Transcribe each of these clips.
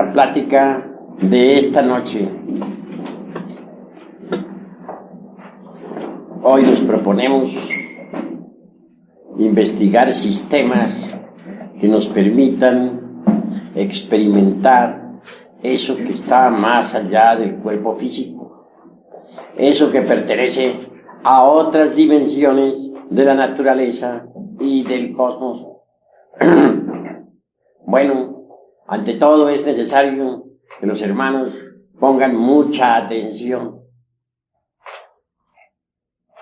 La plática de esta noche. Hoy nos proponemos investigar sistemas que nos permitan experimentar eso que está más allá del cuerpo físico, eso que pertenece a otras dimensiones de la naturaleza y del cosmos. Bueno, ante todo es necesario que los hermanos pongan mucha atención.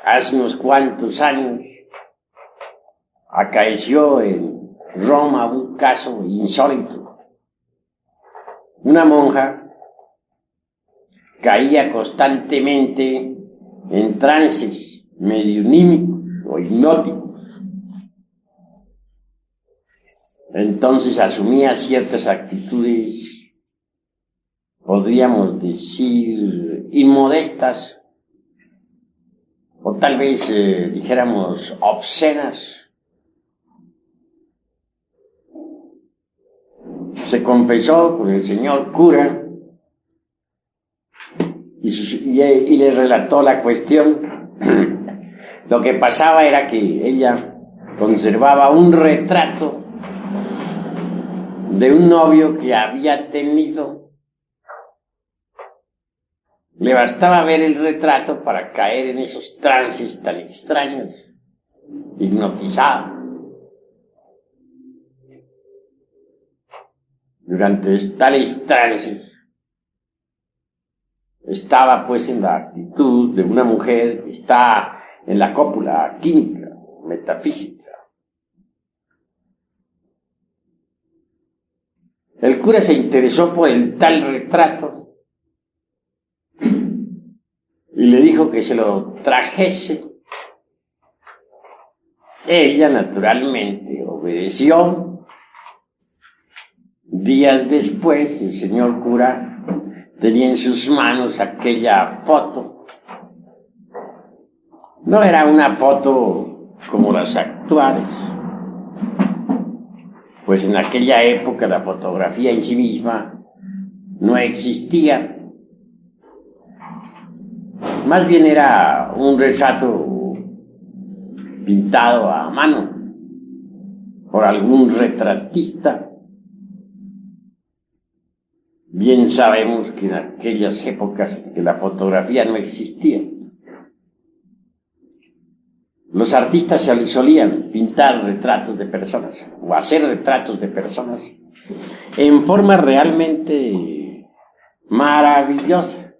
Hace unos cuantos años acaeció en Roma un caso insólito. Una monja caía constantemente en trances mediunímicos o hipnóticos. Entonces asumía ciertas actitudes, podríamos decir, inmodestas, o tal vez dijéramos obscenas. Se confesó con el señor cura y le relató la cuestión. Lo que pasaba era que ella conservaba un retrato de un novio que había tenido. Le bastaba ver el retrato para caer en esos trances tan extraños, hipnotizado. Durante tales trances estaba pues en la actitud de una mujer que está en la cópula química, metafísica. El cura se interesó por el tal retrato y le dijo que se lo trajese. Ella naturalmente obedeció. Días después, el señor cura tenía en sus manos aquella foto. No era una foto como las actuales, pues en aquella época la fotografía en sí misma no existía. Más bien era un retrato pintado a mano por algún retratista. Bien sabemos que en aquellas épocas en que la fotografía no existía, los artistas solían pintar retratos de personas o hacer retratos de personas en forma realmente maravillosa.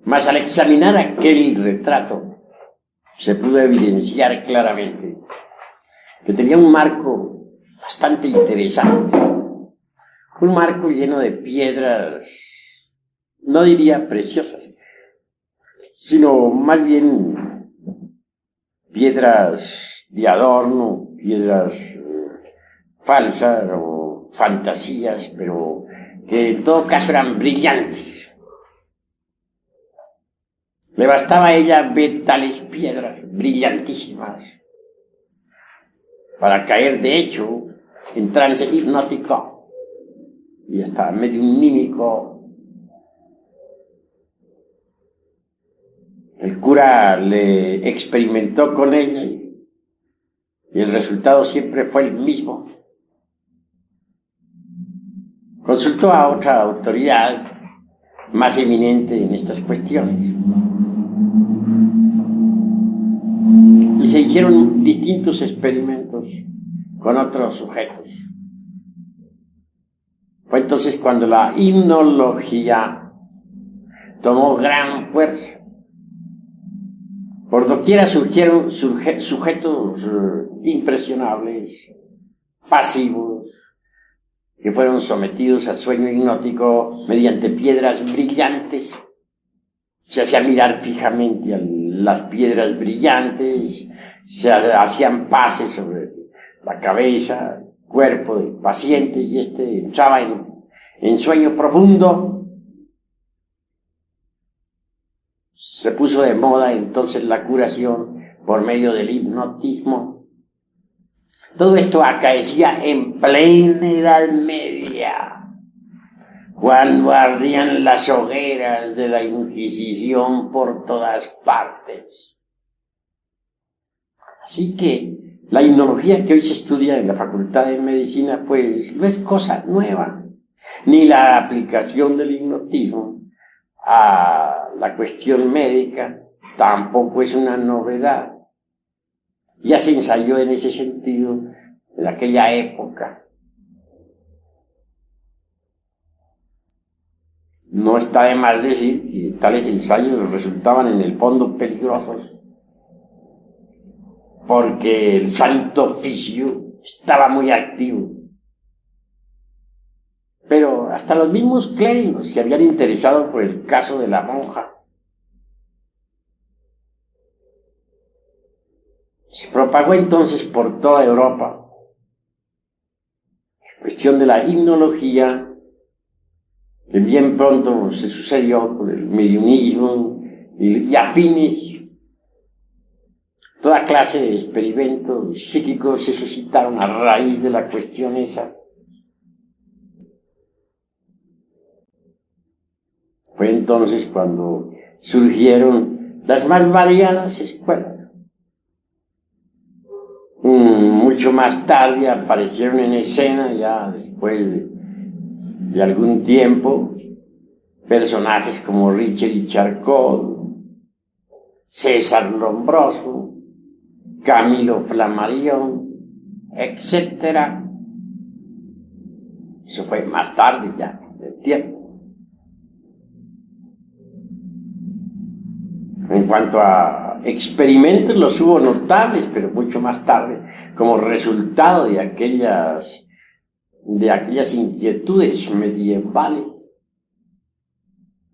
Mas al examinar aquel retrato se pudo evidenciar claramente que tenía un marco bastante interesante, un marco lleno de piedras, no diría preciosas, sino más bien piedras de adorno, piedras falsas o fantasías, pero que en todo caso eran brillantes. Le bastaba a ella ver tales piedras brillantísimas para caer de hecho en trance hipnótico y hasta mediunímico. El cura le experimentó con ella y el resultado siempre fue el mismo. Consultó a otra autoridad más eminente en estas cuestiones y se hicieron distintos experimentos con otros sujetos. Fue entonces cuando la hipnología tomó gran fuerza. Por doquiera surgieron sujetos impresionables, pasivos, que fueron sometidos a sueño hipnótico mediante piedras brillantes. Se hacía mirar fijamente a las piedras brillantes, se hacían pases sobre la cabeza, cuerpo del paciente, y entraba en sueño profundo. Se puso de moda entonces la curación por medio del hipnotismo. Todo esto acaecía en plena Edad Media, cuando ardían las hogueras de la Inquisición por todas partes. Así que la hipnología que hoy se estudia en la Facultad de Medicina, pues no es cosa nueva, ni la aplicación del hipnotismo a la cuestión médica tampoco es una novedad. Ya se ensayó en ese sentido en aquella época. No está de más decir que tales ensayos resultaban en el fondo peligrosos, porque el Santo Oficio estaba muy activo. Pero hasta los mismos clérigos se habían interesado por el caso de la monja. Se propagó entonces por toda Europa la cuestión de la hipnología, que bien pronto se sucedió con el mediunismo y afines. Toda clase de experimentos psíquicos se suscitaron a raíz de la cuestión esa. Fue entonces cuando surgieron las más variadas escuelas. Mucho más tarde aparecieron en escena, ya después de algún tiempo, personajes como Richard Charcot, César Lombroso, Camilo Flammarion, etc. Eso fue más tarde ya, del tiempo. En cuanto a experimentos, los hubo notables, pero mucho más tarde, como resultado de aquellas inquietudes medievales.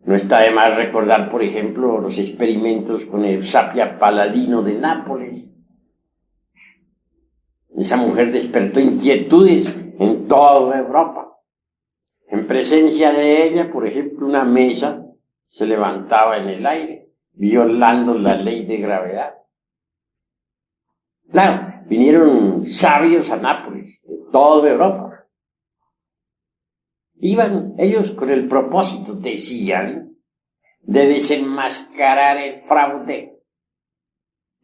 No está de más recordar, por ejemplo, los experimentos con Eusapia Paladino de Nápoles. Esa mujer despertó inquietudes en toda Europa. En presencia de ella, por ejemplo, una mesa se levantaba en el aire, violando la ley de gravedad. Claro, vinieron sabios a Nápoles, de toda Europa. Iban ellos con el propósito, decían, de desenmascarar el fraude.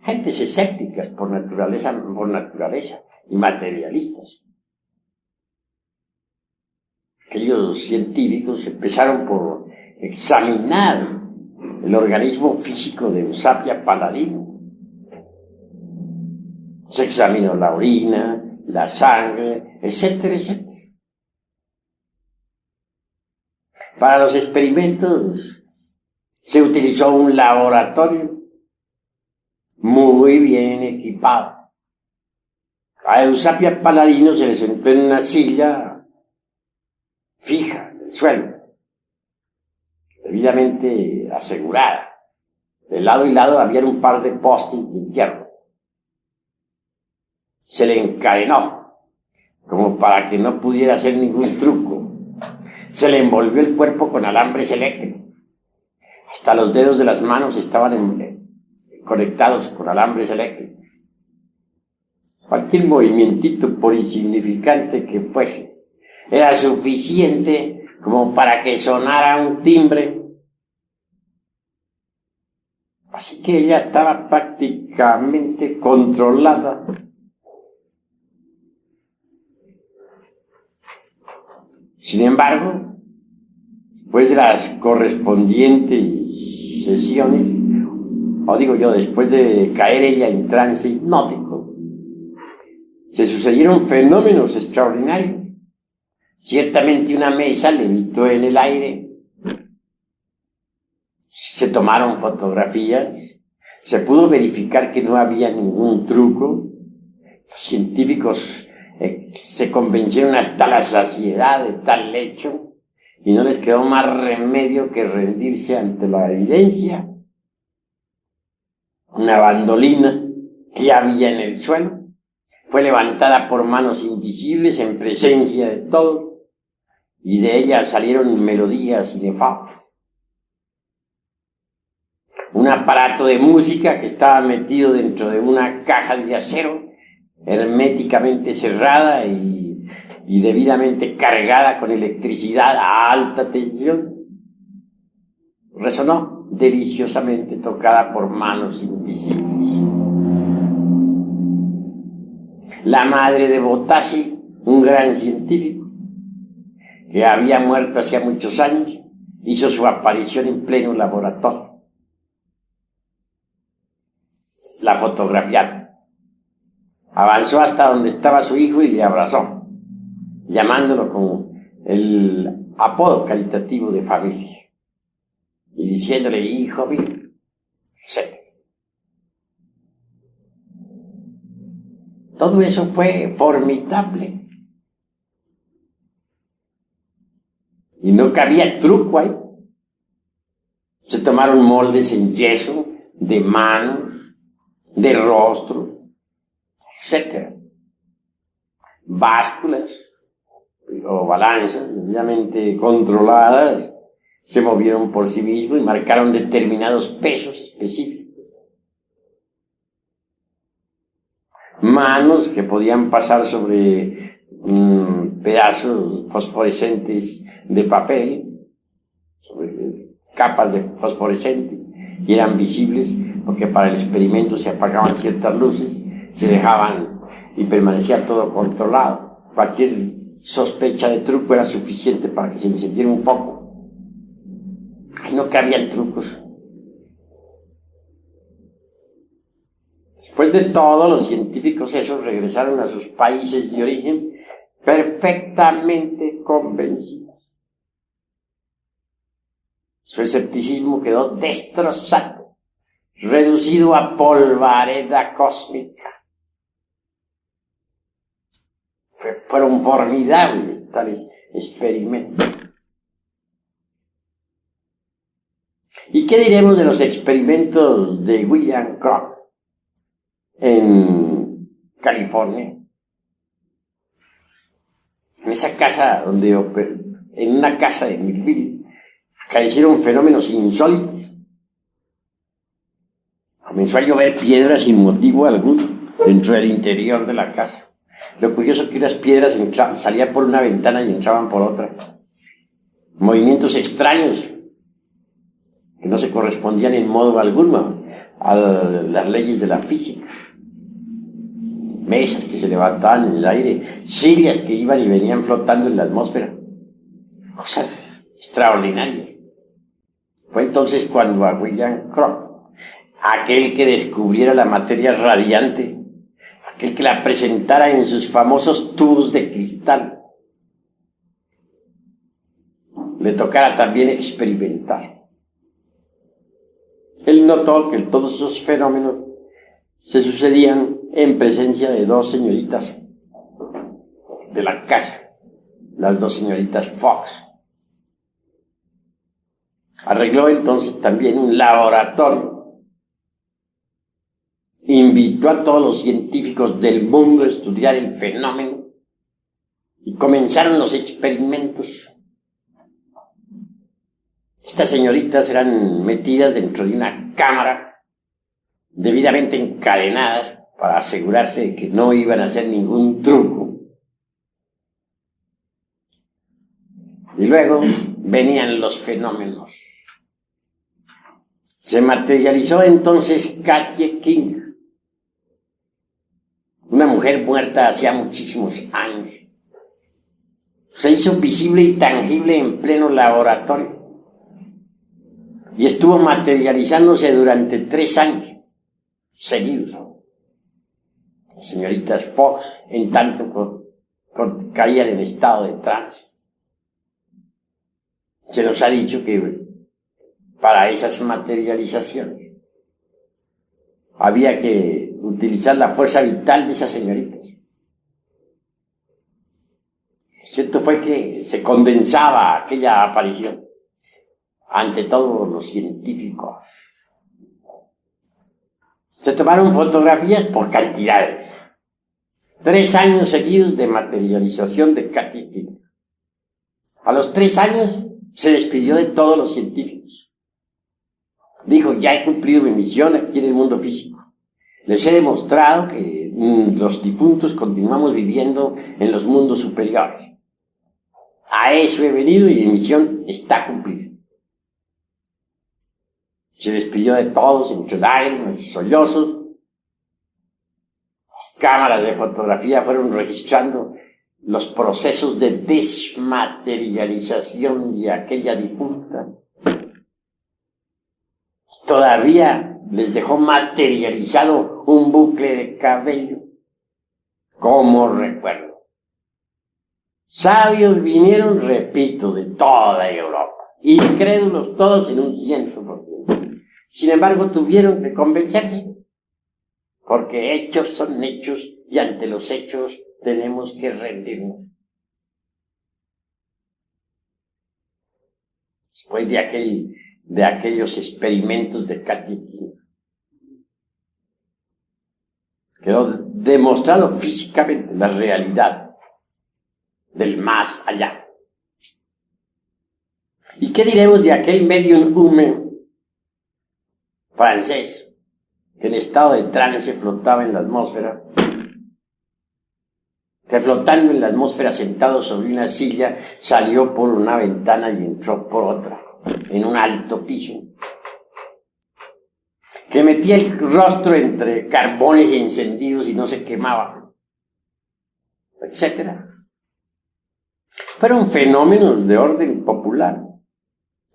Gentes escépticas por naturaleza y materialistas. Aquellos científicos empezaron por examinar el organismo físico de Eusapia Paladino. Se examinó la orina, la sangre, etcétera, etcétera. Para los experimentos se utilizó un laboratorio muy bien equipado. A Eusapia Paladino se le sentó en una silla fija en el suelo, debidamente asegurada. De lado y lado había un par de postes de hierro. Se le encadenó, como para que no pudiera hacer ningún truco. Se le envolvió el cuerpo con alambres eléctricos. Hasta los dedos de las manos estaban conectados con alambres eléctricos. Cualquier movimientito, por insignificante que fuese, era suficiente como para que sonara un timbre. Así que ella estaba prácticamente controlada. Sin embargo, después de las correspondientes sesiones, después de caer ella en trance hipnótico, se sucedieron fenómenos extraordinarios. Ciertamente una mesa levitó en el aire, se tomaron fotografías, se pudo verificar que no había ningún truco. Los científicos se convencieron hasta la saciedad de tal hecho y no les quedó más remedio que rendirse ante la evidencia. Una bandolina que había en el suelo fue levantada por manos invisibles en presencia de todos y de ella salieron melodías inefables. Un aparato de música que estaba metido dentro de una caja de acero herméticamente cerrada y debidamente cargada con electricidad a alta tensión, resonó deliciosamente, tocada por manos invisibles. La madre de Botassi, un gran científico, que había muerto hacía muchos años, hizo su aparición en pleno laboratorio. La fotografiaron. Avanzó hasta donde estaba su hijo y le abrazó, llamándolo con el apodo caritativo de familia y diciéndole hijo mío, etc. Todo eso fue formidable. Y no cabía truco ahí. Se tomaron moldes en yeso, de manos, de rostro, etc. Básculas o balanzas debidamente controladas se movieron por sí mismos y marcaron determinados pesos específicos. Manos que podían pasar sobre pedazos fosforescentes de papel, sobre capas de fosforescente, y eran visibles porque para el experimento se apagaban ciertas luces, se dejaban y permanecía todo controlado. Cualquier sospecha de truco era suficiente para que se encendiera un poco. Ahí no cabían trucos. Después de todo, los científicos esos regresaron a sus países de origen perfectamente convencidos. Su escepticismo quedó destrozado, reducido a polvareda cósmica. Fueron formidables tales experimentos. ¿Y qué diremos de los experimentos de William Kroc en California? En esa casa en una casa de Millville, acaecieron fenómenos insólitos. Comenzó a llover piedras sin motivo alguno dentro del interior de la casa. Lo curioso es que unas piedras salían por una ventana y entraban por otra. Movimientos extraños que no se correspondían en modo alguno a las leyes de la física. Mesas que se levantaban en el aire, sillas que iban y venían flotando en la atmósfera. Cosas extraordinarias. Fue entonces cuando a William Kroc, aquel que descubriera la materia radiante, aquel que la presentara en sus famosos tubos de cristal, le tocara también experimentar. Él notó que todos esos fenómenos se sucedían en presencia de dos señoritas de la casa, las dos señoritas Fox. Arregló entonces también un laboratorio. Invitó a todos los científicos del mundo a estudiar el fenómeno y comenzaron los experimentos. Estas señoritas eran metidas dentro de una cámara debidamente encadenadas para asegurarse de que no iban a hacer ningún truco. Y luego venían los fenómenos. Se materializó entonces Katie King, una mujer muerta hacía muchísimos años. Se hizo visible y tangible en pleno laboratorio y estuvo materializándose durante 3 años seguidos. Las señoritas Fox, en tanto caían en estado de trance. Se nos ha dicho que para esas materializaciones había que utilizar la fuerza vital de esas señoritas. Lo cierto fue que se condensaba aquella aparición ante todos los científicos. Se tomaron fotografías por cantidades. 3 años seguidos de materialización de Katie King. A los 3 años se despidió de todos los científicos. Dijo, ya he cumplido mi misión aquí en el mundo físico. Les he demostrado que los difuntos continuamos viviendo en los mundos superiores. A eso he venido y mi misión está cumplida. Se despidió de todos entre lágrimas y sollozos. Las cámaras de fotografía fueron registrando los procesos de desmaterialización de aquella difunta. Todavía les dejó materializado un bucle de cabello como recuerdo. Sabios vinieron, repito, de toda Europa, incrédulos todos en un 100%. Sin embargo, tuvieron que convencerse, porque hechos son hechos y ante los hechos tenemos que rendirnos. Después de aquellos experimentos de Kathy, quedó demostrado físicamente la realidad del más allá. ¿Y qué diremos de aquel medium hume francés que en estado de trance flotaba en la atmósfera? Que flotando en la atmósfera sentado sobre una silla salió por una ventana y entró por otra, en un alto piso. Que metía el rostro entre carbones encendidos y no se quemaba, etc. Fueron fenómenos de orden popular.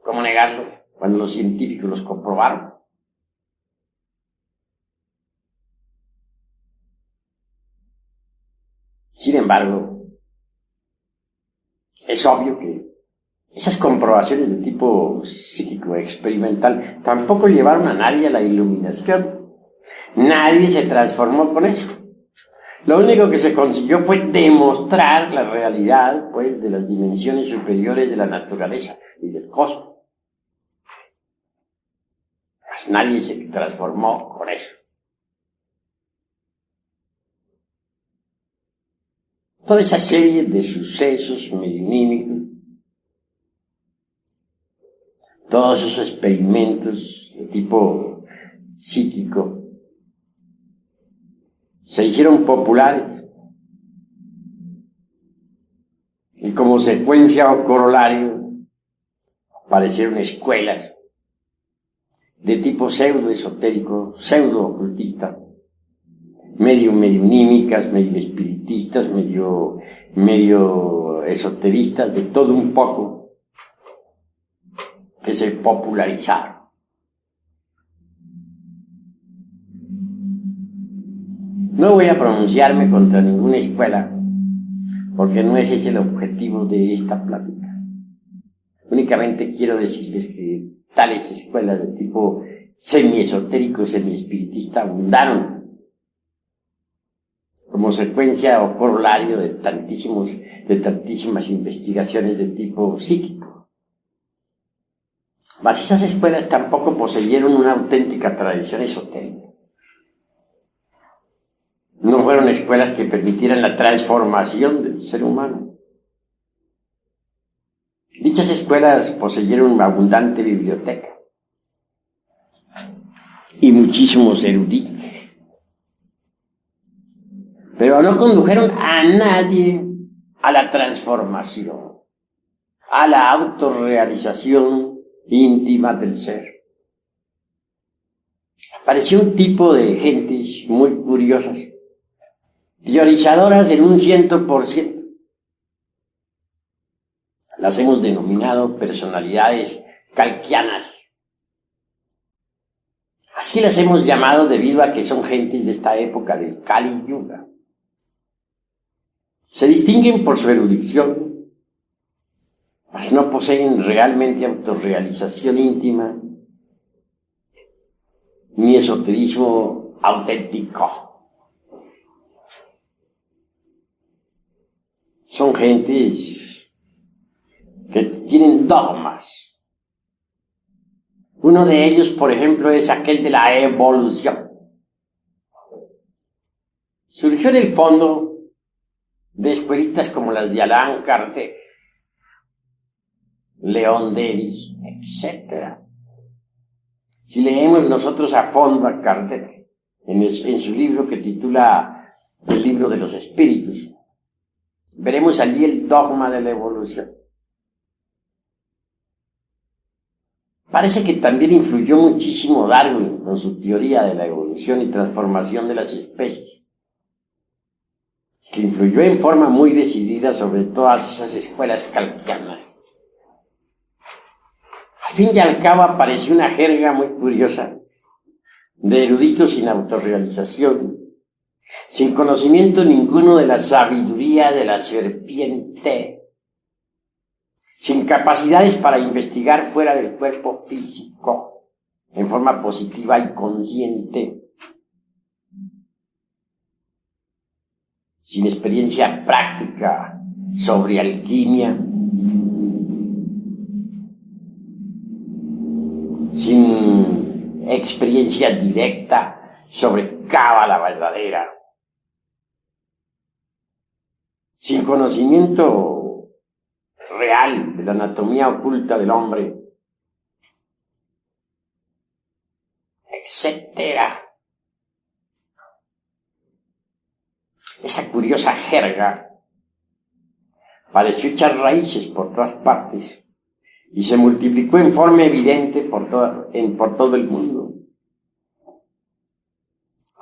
¿Cómo negarlo cuando los científicos los comprobaron? Sin embargo, es obvio que esas comprobaciones de tipo psíquico experimental tampoco llevaron a nadie a la iluminación. Nadie se transformó con eso. Lo único que se consiguió fue demostrar la realidad, pues, de las dimensiones superiores de la naturaleza y del cosmos. Pues nadie se transformó con eso. Toda esa serie de sucesos mediunímicos, todos esos experimentos de tipo psíquico, se hicieron populares. Y como secuencia o corolario, aparecieron escuelas de tipo pseudo-esotérico, pseudo-ocultista, medio mediunímicas, medio espiritistas, medio esoteristas, de todo un poco, que se popularizaron. No voy a pronunciarme contra ninguna escuela, porque no ese es el objetivo de esta plática. Únicamente quiero decirles que tales escuelas de tipo semi-esotérico, semi-espiritista abundaron como secuencia o corolario de tantísimas investigaciones de tipo psíquico. Mas esas escuelas tampoco poseyeron una auténtica tradición esotérica. No fueron escuelas que permitieran la transformación del ser humano. Dichas escuelas poseyeron una abundante biblioteca y muchísimos eruditos, pero no condujeron a nadie a la transformación, a la autorrealización íntima del ser. Apareció un tipo de gentes muy curiosas, teorizadoras en un 100%. Las hemos denominado personalidades kalkianas. Así las hemos llamado debido a que son gentes de esta época del Kali Yuga. Se distinguen por su erudición, mas no poseen realmente autorrealización íntima ni esoterismo auténtico. Son gentes que tienen dogmas. Uno de ellos, por ejemplo, es aquel de la evolución. Surgió en el fondo de escuelitas como las de Allan Kardec, León Denis, etc. Si leemos nosotros a fondo a Kardec, en su libro que titula el libro de los espíritus, veremos allí el dogma de la evolución. Parece que también influyó muchísimo Darwin con su teoría de la evolución y transformación de las especies, que influyó en forma muy decidida sobre todas esas escuelas calcanas. Al fin y al cabo apareció una jerga muy curiosa de eruditos sin autorrealización, sin conocimiento ninguno de la sabiduría de la serpiente, sin capacidades para investigar fuera del cuerpo físico, en forma positiva y consciente, sin experiencia práctica sobre alquimia, sin experiencia directa sobre cábala verdadera, sin conocimiento real de la anatomía oculta del hombre, etcétera. Esa curiosa jerga pareció echar raíces por todas partes y se multiplicó en forma evidente por todo el mundo.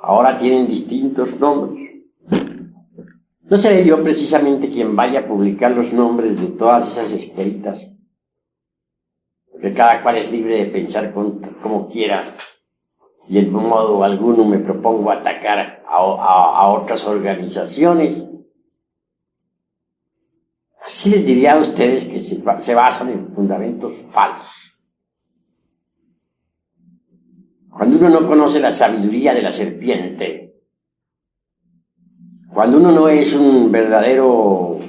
Ahora tienen distintos nombres. No seré yo precisamente quien vaya a publicar los nombres de todas esas escritas, porque cada cual es libre de pensar como quiera, y en modo alguno me propongo atacar a otras organizaciones. Así les diría a ustedes que se basan en fundamentos falsos. Cuando uno no conoce la sabiduría de la serpiente, cuando uno no es un verdadero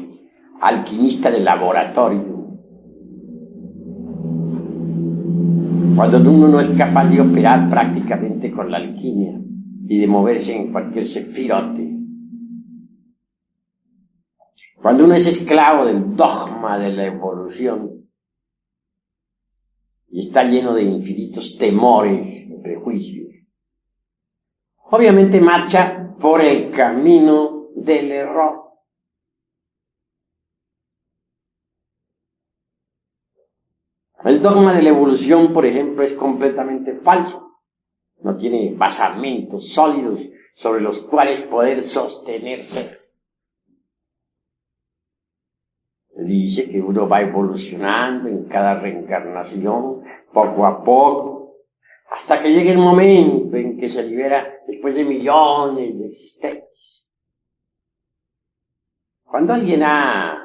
alquimista de laboratorio, cuando uno no es capaz de operar prácticamente con la alquimia y de moverse en cualquier sefirote, cuando uno es esclavo del dogma de la evolución y está lleno de infinitos temores y prejuicios, obviamente marcha por el camino del error. El dogma de la evolución, por ejemplo, es completamente falso. No tiene basamentos sólidos sobre los cuales poder sostenerse. Dice que uno va evolucionando en cada reencarnación, poco a poco, hasta que llegue el momento en que se libera después de millones de existencias. Cuando alguien ha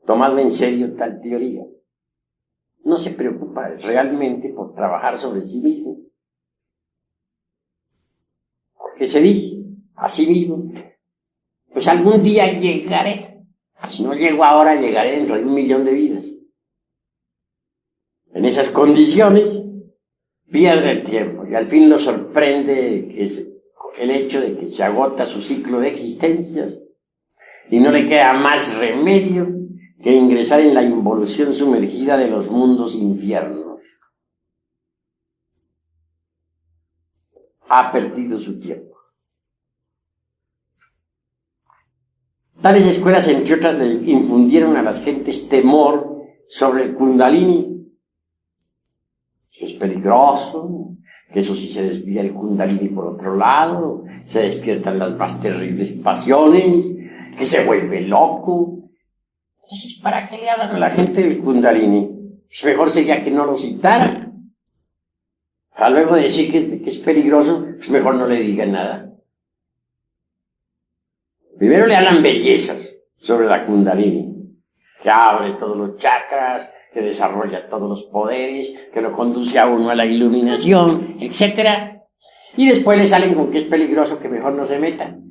tomado en serio tal teoría, no se preocupa realmente por trabajar sobre sí mismo, porque se dice a sí mismo, pues algún día llegaré, si no llego ahora llegaré dentro de 1.000.000 de vidas. En esas condiciones pierde el tiempo y al fin lo sorprende el hecho de que se agota su ciclo de existencias y no le queda más remedio que ingresar en la involución sumergida de los mundos infiernos. Ha perdido su tiempo. Tales escuelas, entre otras, le infundieron a las gentes temor sobre el Kundalini. Eso es peligroso, que eso si se desvía el Kundalini por otro lado, se despiertan las más terribles pasiones, que se vuelve loco. Entonces, ¿para qué le hablan a la gente del Kundalini? Pues mejor sería que no lo citaran. A luego de decir que es peligroso, pues mejor no le digan nada. Primero le hablan bellezas sobre la Kundalini, que abre todos los chakras, que desarrolla todos los poderes, que lo conduce a uno a la iluminación, etc. Y después le salen con que es peligroso, que mejor no se metan.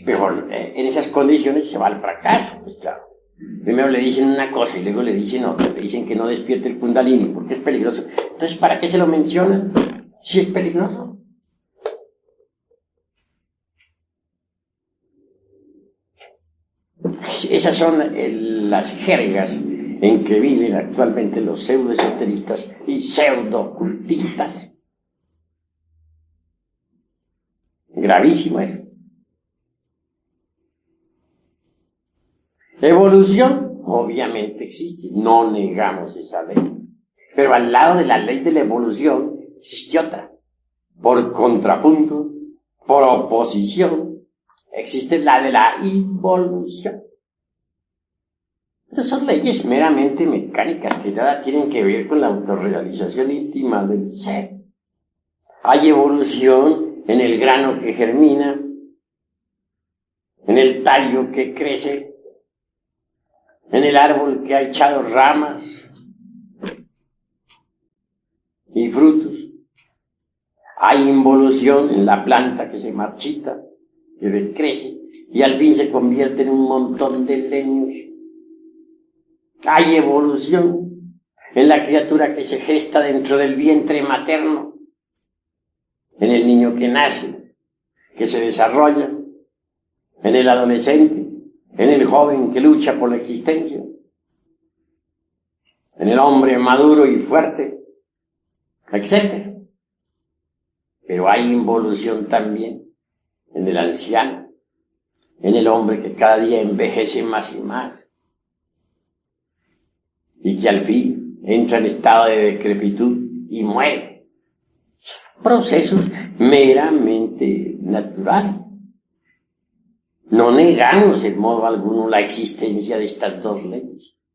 Mejor, en esas condiciones se va al fracaso, pues claro. Primero le dicen una cosa y luego le dicen otra, le dicen que no despierte el Kundalini porque es peligroso. Entonces, ¿para qué se lo mencionan si es peligroso? Esas son las jergas en que viven actualmente los pseudoesoteristas y pseudo-ocultistas. Gravísimo eso. Evolución, obviamente existe, no negamos esa ley. Pero al lado de la ley de la evolución existe otra. Por contrapunto, por oposición, existe la de la involución. Estas son leyes meramente mecánicas que nada tienen que ver con la autorrealización íntima del ser. Hay evolución en el grano que germina, en el tallo que crece, en el árbol que ha echado ramas y frutos. Hay involución en la planta que se marchita, que decrece y al fin se convierte en un montón de leños. Hay evolución en la criatura que se gesta dentro del vientre materno, en el niño que nace, que se desarrolla, en el adolescente, en el joven que lucha por la existencia, en el hombre maduro y fuerte, etc. Pero hay involución también en el anciano, en el hombre que cada día envejece más y más, y que al fin entra en estado de decrepitud y muere. Procesos meramente naturales. No negamos en modo alguno la existencia de estas dos leyes.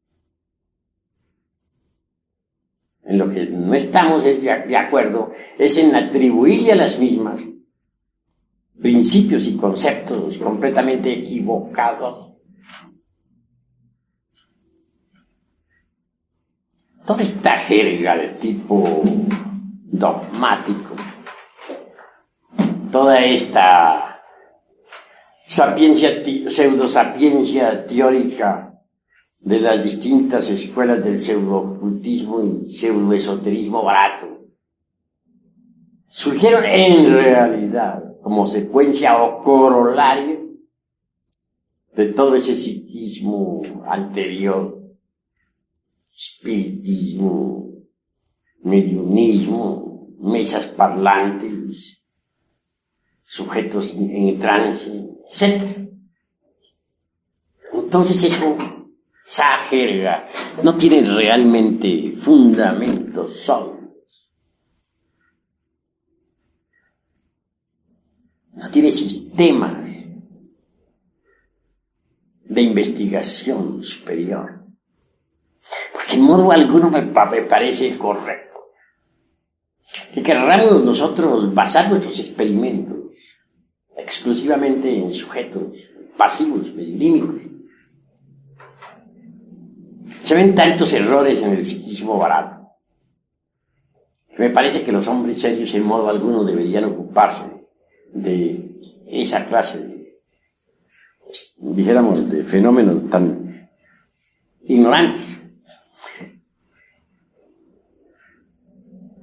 En lo que no estamos de acuerdo es en atribuirle a las mismas principios y conceptos completamente equivocados. Toda esta jerga de tipo dogmático, toda esta pseudosapiencia teórica de las distintas escuelas del pseudo-ocultismo y pseudo-esoterismo barato, surgieron en realidad como secuencia o corolario de todo ese psiquismo anterior, espiritismo, mediunismo, mesas parlantes, sujetos en trance, etc. Entonces esa jerga no tiene realmente fundamentos sólidos. No tiene sistemas de investigación superior. Porque en modo alguno me parece correcto que querramos nosotros basar nuestros experimentos exclusivamente en sujetos pasivos, mediunímicos. Se ven tantos errores en el psiquismo barato que me parece que los hombres serios en modo alguno deberían ocuparse de esa clase de fenómenos tan ignorantes.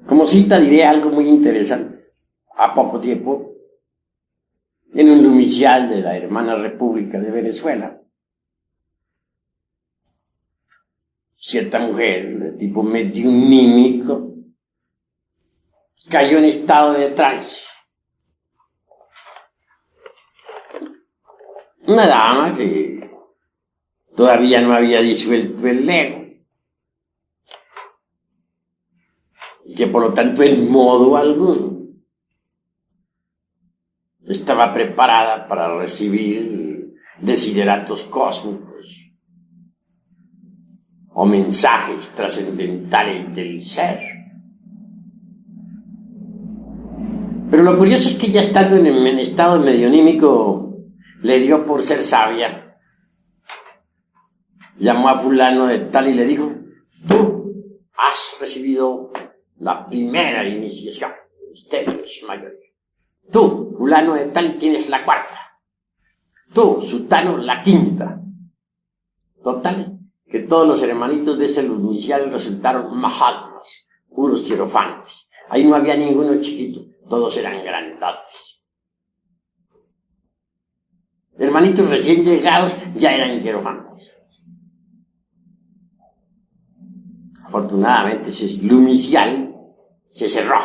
Como cita diré algo muy interesante. A poco tiempo, en un lumicial de la hermana República de Venezuela, cierta mujer de tipo mediunímico cayó en estado de trance. Una dama que todavía no había disuelto el ego, y que por lo tanto en modo alguno estaba preparada para recibir desideratos cósmicos o mensajes trascendentales del ser. Pero lo curioso es que ya estando en estado medionímico le dio por ser sabia. Llamó a fulano de tal y le dijo: tú has recibido la primera iniciación, misterios mayores. Tú, fulano de tal, tienes la cuarta. Tú, sutano, la quinta. Total, que todos los hermanitos de ese inicial resultaron mahatmas, puros hierofantes. Ahí no había ninguno chiquito, todos eran grandotes. Hermanitos recién llegados ya eran hierofantes. Afortunadamente ese lumicial se cerró,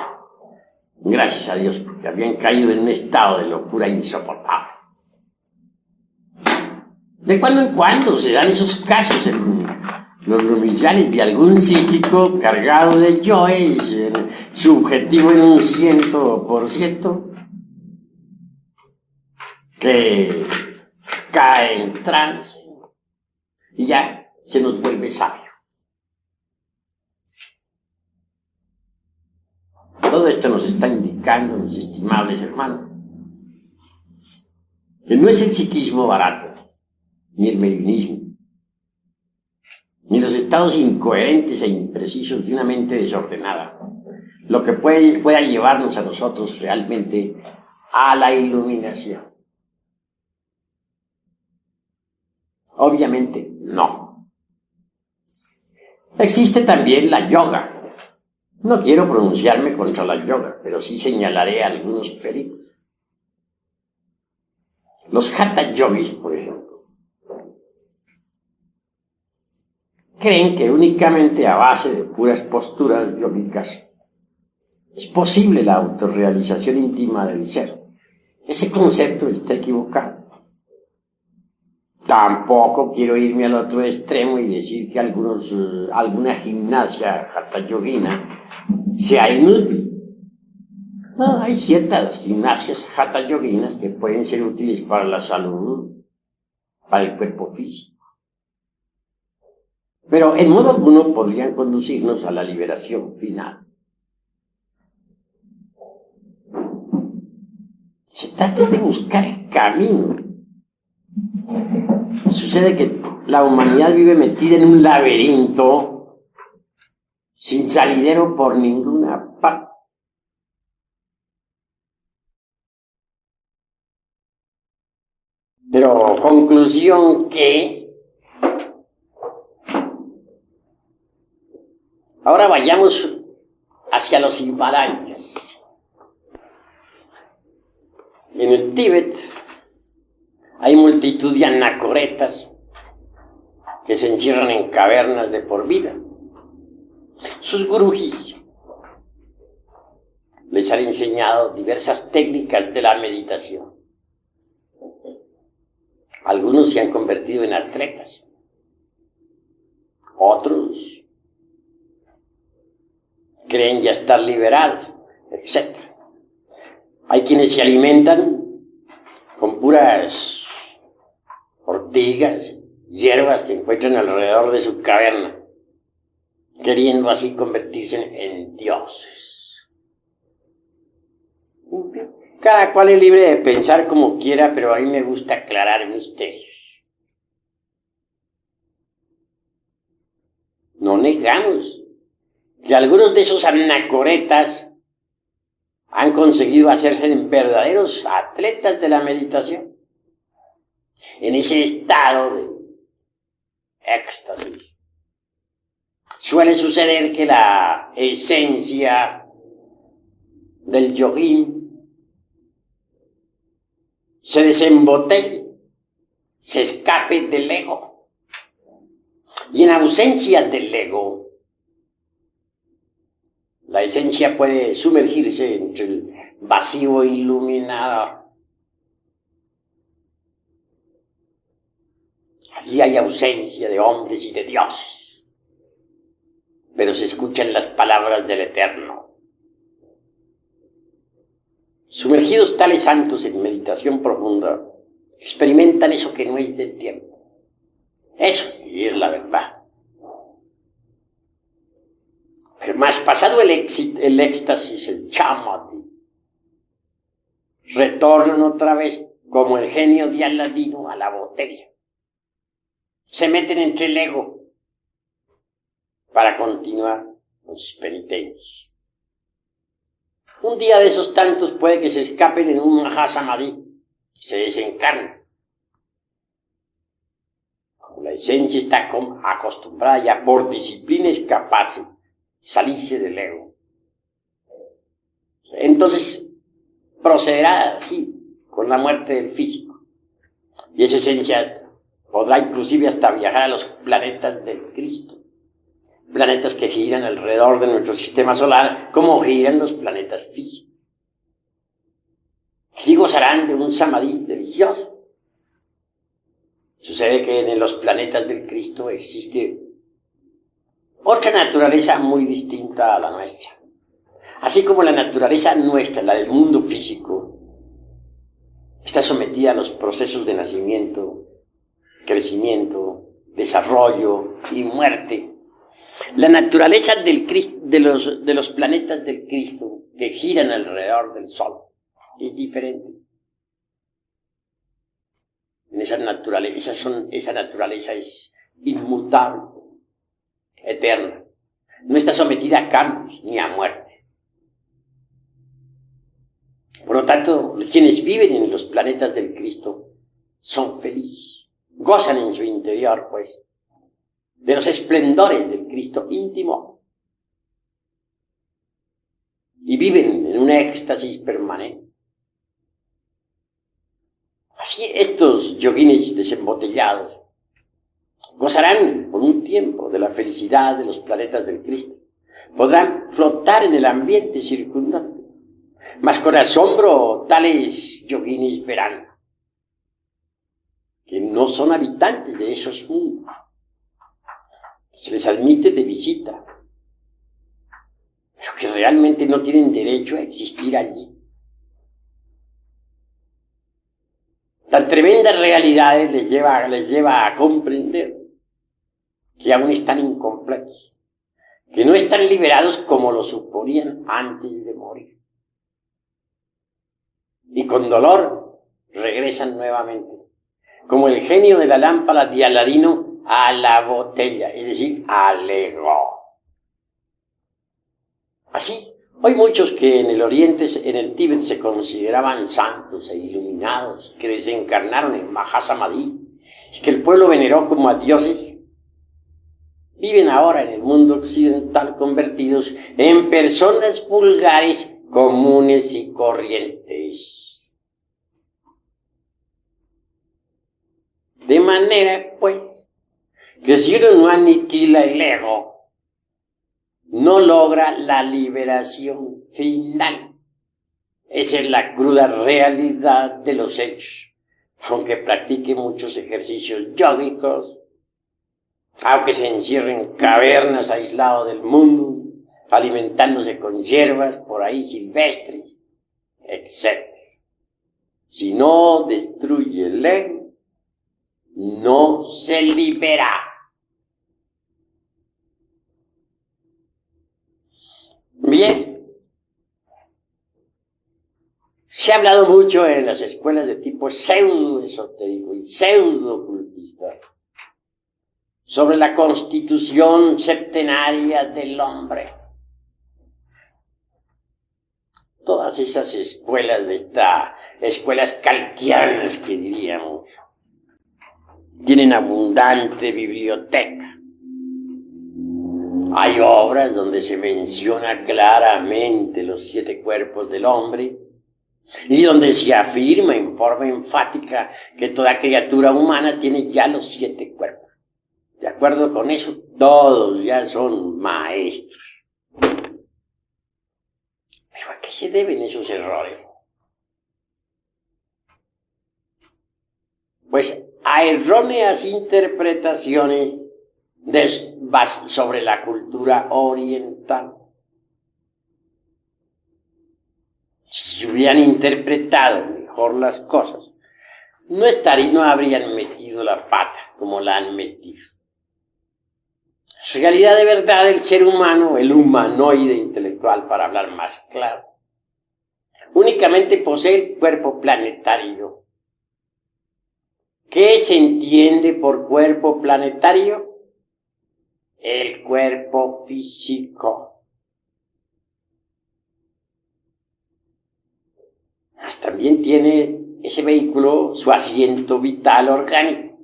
gracias a Dios, porque habían caído en un estado de locura insoportable. De cuando en cuando se dan esos casos en los domiciliarios de algún psíquico cargado de yoes, subjetivo en un 100%, que cae en trance y ya se nos vuelve sabio. Todo esto nos está indicando, mis estimables hermanos, que no es el psiquismo barato, ni el mediunismo, ni los estados incoherentes e imprecisos de una mente desordenada, lo que pueda llevarnos a nosotros realmente a la iluminación. Obviamente no. Existe también la yoga. No quiero pronunciarme contra la yoga, pero sí señalaré algunos peligros. Los hatha yogis, por ejemplo, creen que únicamente a base de puras posturas yógicas es posible la autorrealización íntima del ser. Ese concepto está equivocado. Tampoco quiero irme al otro extremo y decir que alguna gimnasia hatha yogina sea inútil. No, hay ciertas gimnasias hatha yoginas que pueden ser útiles para la salud, para el cuerpo físico. Pero en modo alguno podrían conducirnos a la liberación final. Se trata de buscar el camino. Sucede que la humanidad vive metida en un laberinto sin salidero por ninguna parte. Pero conclusión que ahora vayamos hacia los Himalayas. En el Tíbet hay multitud de anacoretas que se encierran en cavernas de por vida. Sus gurujis les han enseñado diversas técnicas de la meditación. Algunos se han convertido en atletas, otros creen ya estar liberados, etc. Hay quienes se alimentan con puras ortigas, hierbas que encuentran alrededor de su caverna, queriendo así convertirse en dioses. Cada cual es libre de pensar como quiera, pero a mí me gusta aclarar misterios. No negamos que algunos de esos anacoretas han conseguido hacerse verdaderos atletas de la meditación, en ese estado de éxtasis. Suele suceder que la esencia del yogín se desembotelle, se escape del ego. Y en ausencia del ego, la esencia puede sumergirse entre el vacío iluminador. Allí hay ausencia de hombres y de dioses, pero se escuchan las palabras del Eterno. Sumergidos tales santos en meditación profunda, experimentan eso que no es del tiempo. Eso es la verdad. Pero más pasado el éxtasis, el chamadhi, retornan otra vez como el genio de Aladino a la botella. Se meten entre el ego para continuar con sus penitencias. Un día de esos tantos puede que se escapen en un mahasamadhi y se desencarnen. Como la esencia está acostumbrada ya por disciplina a escaparse, salirse del ego. Entonces procederá así con la muerte del físico. Y esa esencia podrá inclusive hasta viajar a los planetas del Cristo. Planetas que giran alrededor de nuestro sistema solar, como giran los planetas físicos. Así gozarán de un samadhi delicioso. Su Sucede que en los planetas del Cristo existe otra naturaleza muy distinta a la nuestra. Así como la naturaleza nuestra, la del mundo físico, está sometida a los procesos de nacimiento, crecimiento, desarrollo y muerte. La naturaleza del Cristo, de los planetas del Cristo que giran alrededor del Sol es diferente. Esa naturaleza es inmutable, eterna. No está sometida a cambios ni a muerte. Por lo tanto, quienes viven en los planetas del Cristo son felices, gozan en su interior, pues, de los esplendores del Cristo íntimo y viven en un éxtasis permanente. Así estos yoguines desembotellados gozarán por un tiempo de la felicidad de los planetas del Cristo. Podrán flotar en el ambiente circundante, mas con asombro tales yoguines verán que no son habitantes de esos mundos. Se les admite de visita, pero que realmente no tienen derecho a existir allí. Tan tremendas realidades les lleva a comprender que aún están incompletos, que no están liberados como lo suponían antes de morir. Y con dolor regresan nuevamente, como el genio de la lámpara de Aladino a la botella, es decir, al ego. Así, hay muchos que en el Oriente, en el Tíbet, se consideraban santos e iluminados, que desencarnaron en Mahasamadhi, y que el pueblo veneró como a dioses. Viven ahora en el mundo occidental convertidos en personas vulgares, comunes y corrientes. De manera, pues, que si uno no aniquila el ego, no logra la liberación final. Esa es la cruda realidad de los hechos. Aunque practique muchos ejercicios yógicos, aunque se encierre en cavernas aislado del mundo, alimentándose con hierbas por ahí silvestres, etc. Si no destruye el ego, no se libera. Bien, se ha hablado mucho en las escuelas de tipo pseudo-esotérico y pseudo-ocultista sobre la constitución septenaria del hombre. Todas esas escuelas escuelas calquianas que diríamos, tienen abundante biblioteca. Hay obras donde se menciona claramente los 7 cuerpos del hombre y donde se afirma en forma enfática que toda criatura humana tiene ya los 7 cuerpos. De acuerdo con eso, todos ya son maestros. ¿Pero a qué se deben esos errores? Pues a erróneas interpretaciones sobre la cultura oriental. Si se hubieran interpretado mejor las cosas, no habrían metido la pata como la han metido. En realidad, de verdad, el ser humano, el humanoide intelectual, para hablar más claro, únicamente posee el cuerpo planetario. ¿Qué se entiende por cuerpo planetario? El cuerpo físico. También tiene ese vehículo su asiento vital orgánico.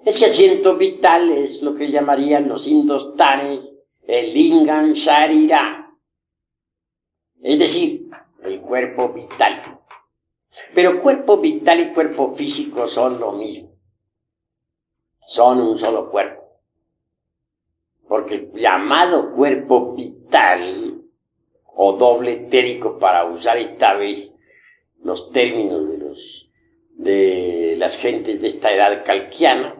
Ese asiento vital es lo que llamarían los hindustanes el lingam sharira, es decir, el cuerpo vital. Pero cuerpo vital y cuerpo físico son lo mismo. Son un solo cuerpo. Porque el llamado cuerpo vital o doble etérico, para usar esta vez los términos de las gentes de esta edad calquiana,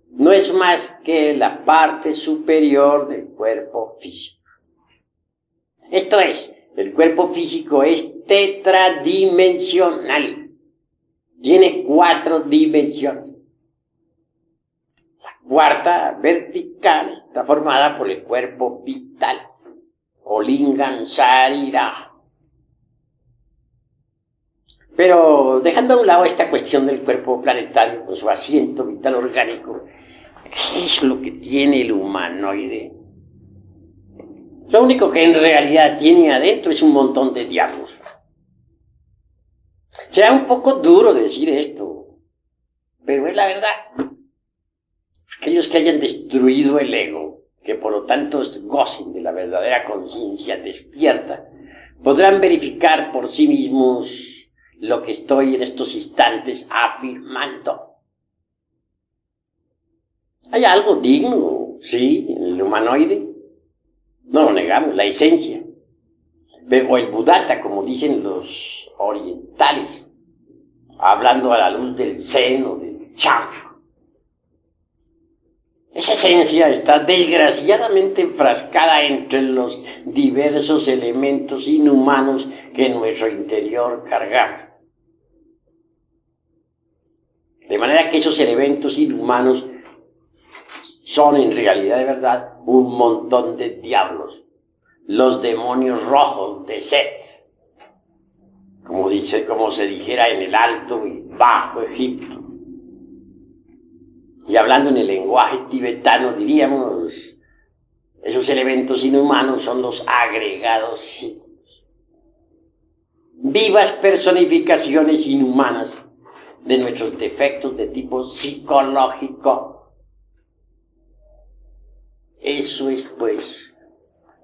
no es más que la parte superior del cuerpo físico. Esto es, el cuerpo físico es tetradimensional. Tiene 4 dimensiones. La cuarta, vertical, está formada por el cuerpo vital, o lingam sarira. Pero dejando a un lado esta cuestión del cuerpo planetario con su asiento vital orgánico, ¿qué es lo que tiene el humanoide? Lo único que en realidad tiene adentro es un montón de diablos. Será un poco duro decir esto, pero es la verdad. Aquellos que hayan destruido el ego, que por lo tanto gocen de la verdadera conciencia despierta, podrán verificar por sí mismos lo que estoy en estos instantes afirmando. Hay algo digno, sí, en el humanoide. No lo negamos, la esencia. O el Buddhata, como dicen los orientales, hablando a la luz del Zen o del Chan. Esa esencia está desgraciadamente enfrascada entre los diversos elementos inhumanos que en nuestro interior cargamos. De manera que esos elementos inhumanos son en realidad de verdad un montón de diablos, los demonios rojos de Set, como se dijera en el Alto y Bajo Egipto. Y hablando en el lenguaje tibetano diríamos, esos elementos inhumanos son los agregados psíquicos, vivas personificaciones inhumanas de nuestros defectos de tipo psicológico. Eso es, pues,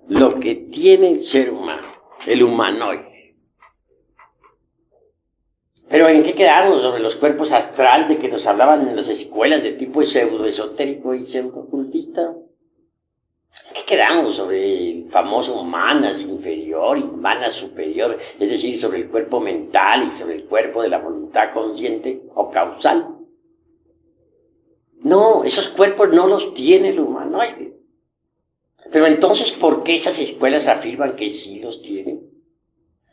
lo que tiene el ser humano, el humanoide. Pero ¿en qué quedamos sobre los cuerpos astral de que nos hablaban en las escuelas de tipo pseudoesotérico y pseudocultista? ¿En qué quedamos sobre el famoso manas inferior y manas superior, es decir, sobre el cuerpo mental y sobre el cuerpo de la voluntad consciente o causal? No, esos cuerpos no los tiene el humanoide. Pero entonces, ¿por qué esas escuelas afirman que sí los tienen?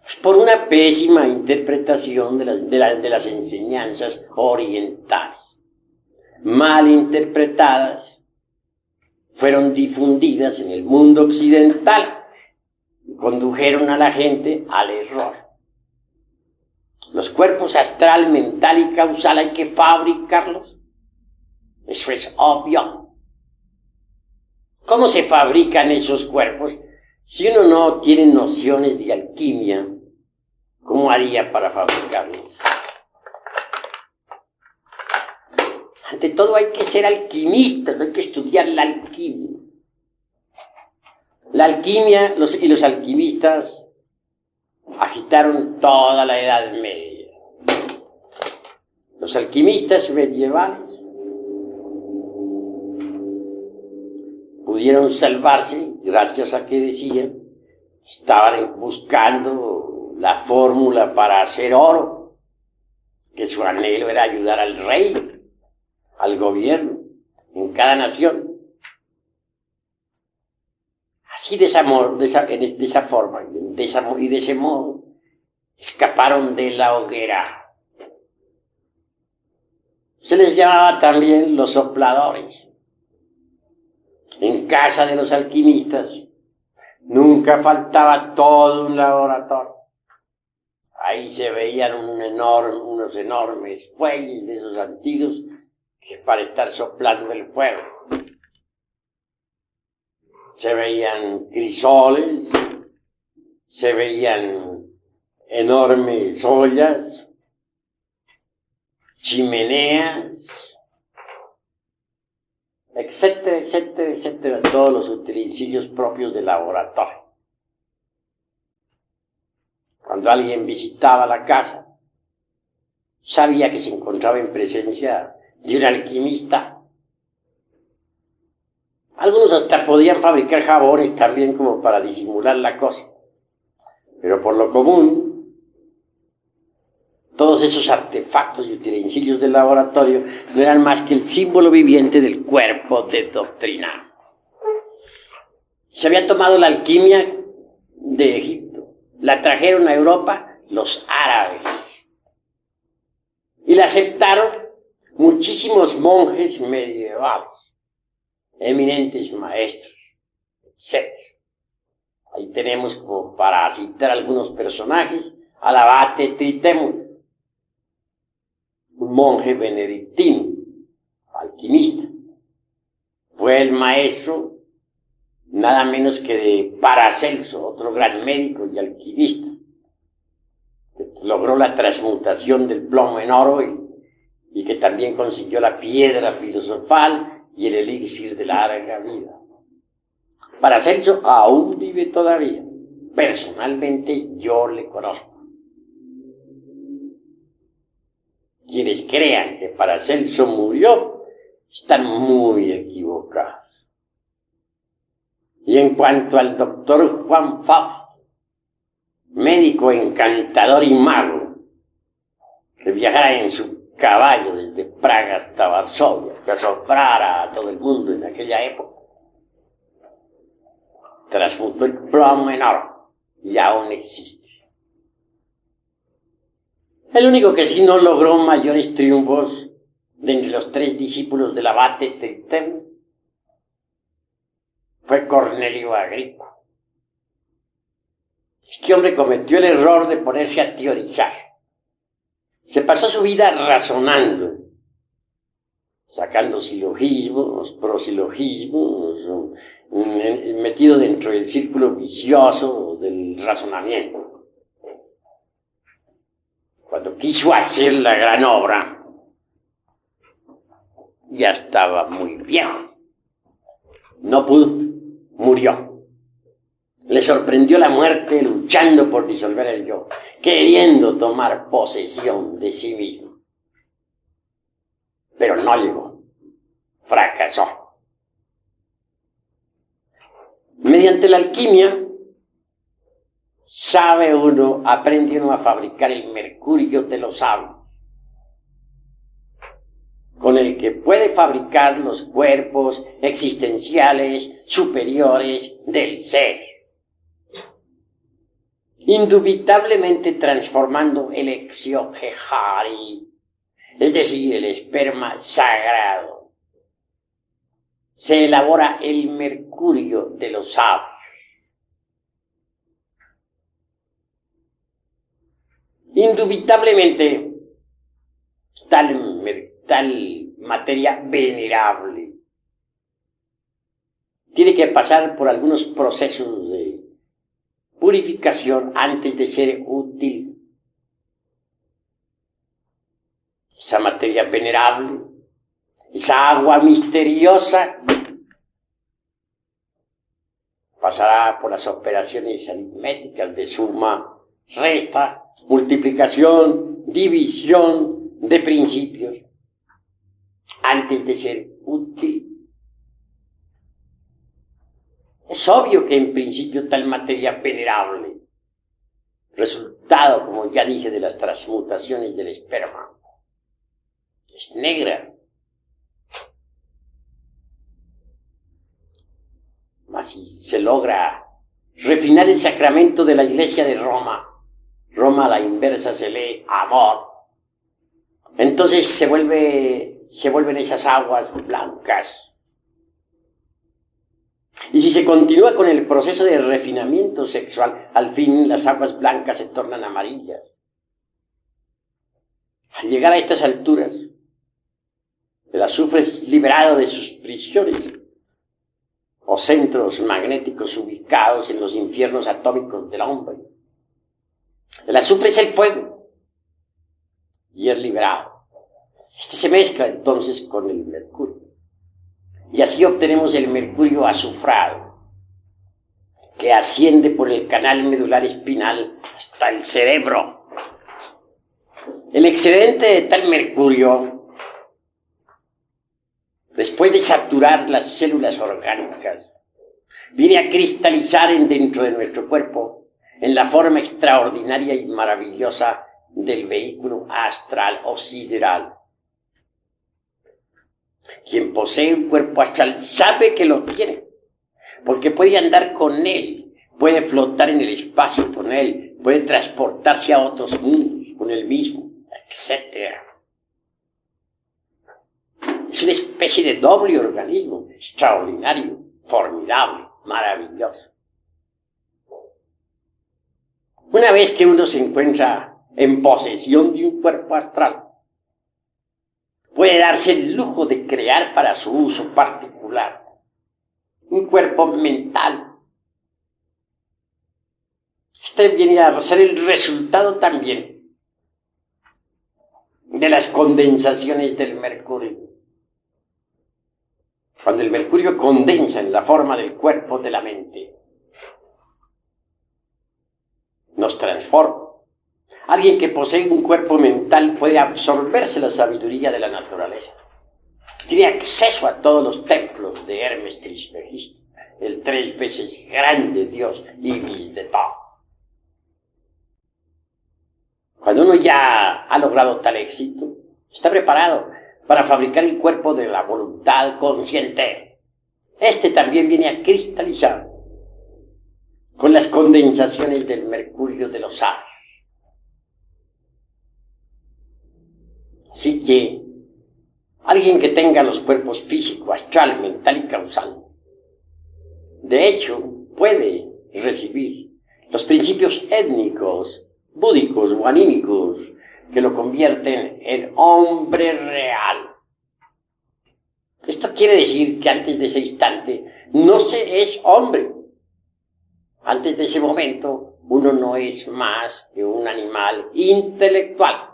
Pues por una pésima interpretación de las enseñanzas orientales. Mal interpretadas, fueron difundidas en el mundo occidental y condujeron a la gente al error. Los cuerpos astral, mental y causal hay que fabricarlos. Eso es obvio. ¿Cómo se fabrican esos cuerpos? Si uno no tiene nociones de alquimia, ¿cómo haría para fabricarlos? Ante todo hay que ser alquimista, hay que estudiar la alquimia. La alquimia y los alquimistas agitaron toda la Edad Media. Los alquimistas medievales pudieron salvarse gracias a que decían que estaban buscando la fórmula para hacer oro, que su anhelo era ayudar al rey, al gobierno, en cada nación. Así de esa forma y de ese modo escaparon de la hoguera. Se les llamaba también los sopladores. En casa de los alquimistas nunca faltaba todo un laboratorio. Ahí se veían unos enormes fuelles de esos antiguos que para estar soplando el fuego. Se veían crisoles, se veían enormes ollas, chimeneas, etcétera, etcétera, etcétera, todos los utensilios propios del laboratorio. Cuando alguien visitaba la casa, sabía que se encontraba en presencia de un alquimista. Algunos hasta podían fabricar jabones también como para disimular la cosa. Pero por lo común, todos esos artefactos y utensilios del laboratorio no eran más que el símbolo viviente del cuerpo de doctrina. Se había tomado la alquimia de Egipto, la trajeron a Europa los árabes y la aceptaron muchísimos monjes medievales, eminentes maestros, etc. Ahí tenemos, como para citar algunos personajes, al abate Tritemul, un monje benedictino, alquimista. Fue el maestro nada menos que de Paracelso, otro gran médico y alquimista, que logró la transmutación del plomo en oro y que también consiguió la piedra filosofal y el elixir de larga vida. Paracelso aún vive todavía. Personalmente yo le conozco. Quienes crean que Paracelso murió están muy equivocados. Y en cuanto al doctor Juan Fausto, médico encantador y mago, que viajara en su caballo desde Praga hasta Varsovia, que asombrara a todo el mundo en aquella época, transmutó el plomo en oro y aún existe. El único que sí no logró mayores triunfos de entre los 3 discípulos del abate Tritemul fue Cornelio Agripa. Este hombre cometió el error de ponerse a teorizar. Se pasó su vida razonando, sacando silogismos, prosilogismos, metido dentro del círculo vicioso del razonamiento. Cuando quiso hacer la gran obra, ya estaba muy viejo. No pudo, murió. Le sorprendió la muerte luchando por disolver el yo, queriendo tomar posesión de sí mismo. Pero no llegó, fracasó. Mediante la alquimia, aprende uno a fabricar el mercurio de los sabios, con el que puede fabricar los cuerpos existenciales superiores del ser, indubitablemente transformando el exioghehari, es decir, el esperma sagrado. Se elabora el mercurio de los sabios. Indubitablemente, tal materia venerable tiene que pasar por algunos procesos de purificación antes de ser útil. Esa materia venerable, esa agua misteriosa, pasará por las operaciones aritméticas de suma, resta, multiplicación, división de principios, antes de ser útil. Es obvio que en principio tal materia venerable, resultado, como ya dije, de las transmutaciones del esperma, es negra. Mas si se logra refinar el sacramento de la Iglesia de Roma, Roma a la inversa se lee amor, entonces se vuelven esas aguas blancas. Y si se continúa con el proceso de refinamiento sexual, al fin las aguas blancas se tornan amarillas. Al llegar a estas alturas, el azufre es liberado de sus prisiones o centros magnéticos ubicados en los infiernos atómicos del hombre. El azufre es el fuego y es liberado. Este se mezcla entonces con el mercurio. Y así obtenemos el mercurio azufrado, que asciende por el canal medular espinal hasta el cerebro. El excedente de tal mercurio, después de saturar las células orgánicas, viene a cristalizar dentro de nuestro cuerpo en la forma extraordinaria y maravillosa del vehículo astral o sideral. Quien posee un cuerpo astral sabe que lo tiene, porque puede andar con él, puede flotar en el espacio con él, puede transportarse a otros mundos con él mismo, etc. Es una especie de doble organismo, extraordinario, formidable, maravilloso. Una vez que uno se encuentra en posesión de un cuerpo astral, puede darse el lujo de crear para su uso particular un cuerpo mental. Este viene a ser el resultado también de las condensaciones del mercurio. Cuando el mercurio condensa en la forma del cuerpo de la mente, nos transforma. Alguien que posee un cuerpo mental puede absorberse la sabiduría de la naturaleza. Tiene acceso a todos los templos de Hermes Trismegisto, el 3 veces grande Dios y de todo. Cuando uno ya ha logrado tal éxito, está preparado para fabricar el cuerpo de la voluntad consciente. Este también viene a cristalizar con las condensaciones del mercurio de los sabios. Así que alguien que tenga los cuerpos físico, astral, mental y causal, de hecho, puede recibir los principios étnicos, búdicos o anímicos que lo convierten en hombre real. Esto quiere decir que antes de ese instante no se es hombre. Antes de ese momento uno no es más que un animal intelectual.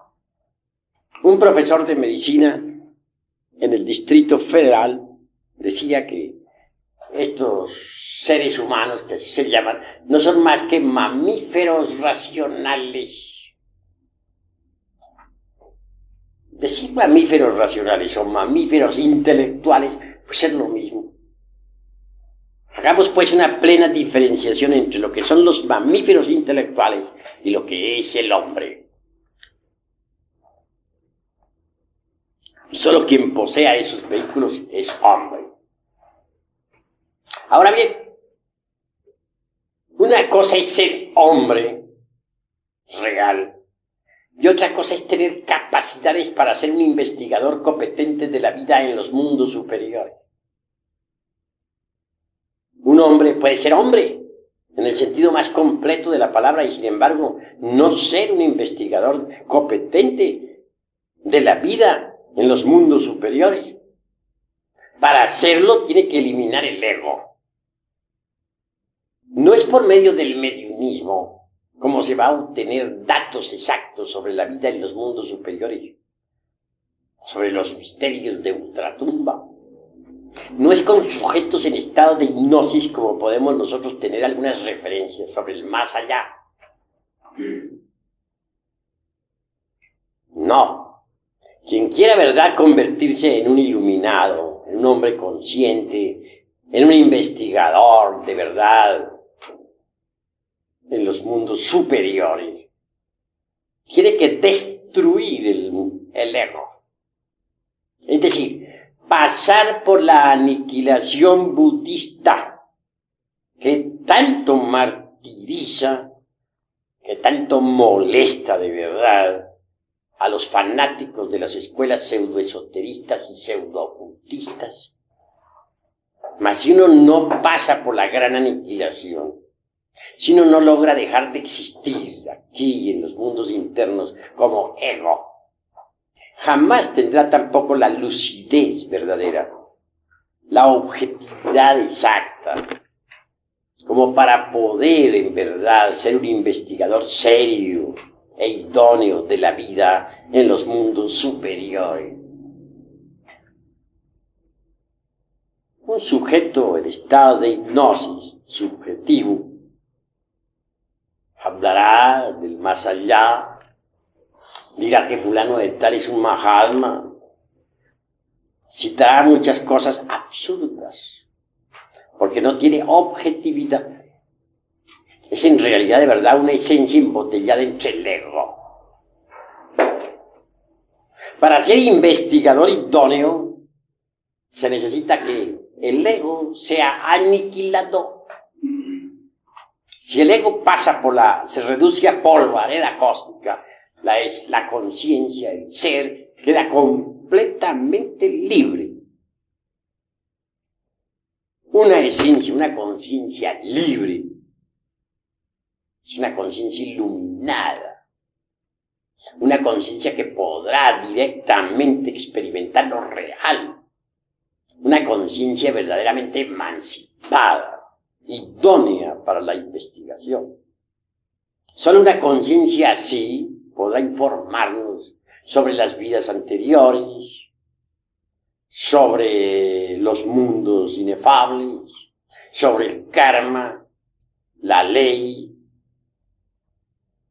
Un profesor de medicina en el Distrito Federal decía que estos seres humanos, que así se llaman, no son más que mamíferos racionales. Decir mamíferos racionales o mamíferos intelectuales, pues es lo mismo. Hagamos pues una plena diferenciación entre lo que son los mamíferos intelectuales y lo que es el hombre. Solo quien posea esos vehículos es hombre. Ahora bien, una cosa es ser hombre real y otra cosa es tener capacidades para ser un investigador competente de la vida en los mundos superiores. Un hombre puede ser hombre en el sentido más completo de la palabra y sin embargo no ser un investigador competente de la vida en los mundos superiores. Para hacerlo tiene que eliminar el ego. No es por medio del mediumismo como se va a obtener datos exactos sobre la vida en los mundos superiores, sobre los misterios de ultratumba. No es con sujetos en estado de hipnosis como podemos nosotros tener algunas referencias sobre el más allá. No. Quien quiera, ¿verdad?, convertirse en un iluminado, en un hombre consciente, en un investigador de verdad en los mundos superiores, tiene que destruir el ego. Es decir, pasar por la aniquilación budista que tanto martiriza, que tanto molesta de verdad a los fanáticos de las escuelas pseudoesoteristas y pseudoocultistas. Mas si uno no pasa por la gran aniquilación, si uno no logra dejar de existir aquí en los mundos internos como ego, jamás tendrá tampoco la lucidez verdadera, la objetividad exacta, como para poder en verdad ser un investigador serio e idóneo de la vida en los mundos superiores. Un sujeto en estado de hipnosis subjetivo hablará del más allá, dirá que fulano de tal es un Mahatma, citará muchas cosas absurdas, porque no tiene objetividad. Es en realidad de verdad una esencia embotellada entre el ego. Para ser investigador idóneo, se necesita que el ego sea aniquilado. Si el ego pasa se reduce a polvareda cósmica, la conciencia, el ser, queda completamente libre. Una esencia, una conciencia libre, es una conciencia iluminada, una conciencia que podrá directamente experimentar lo real, una conciencia verdaderamente emancipada, idónea para la investigación. Solo una conciencia así podrá informarnos sobre las vidas anteriores, sobre los mundos inefables, sobre el karma, la ley,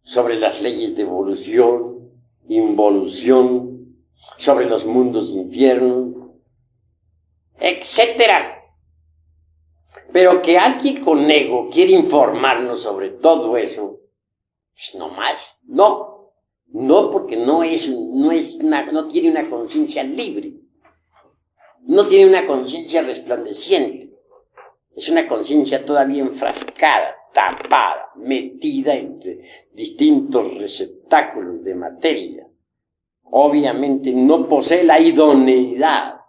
sobre las leyes de evolución, involución, sobre los mundos infiernos, etcétera. Pero que alguien con ego quiere informarnos sobre todo eso, pues no más, no, porque no tiene una conciencia libre, no tiene una conciencia resplandeciente, es una conciencia todavía enfrascada, tapada, metida entre distintos receptáculos de materia. Obviamente no posee la idoneidad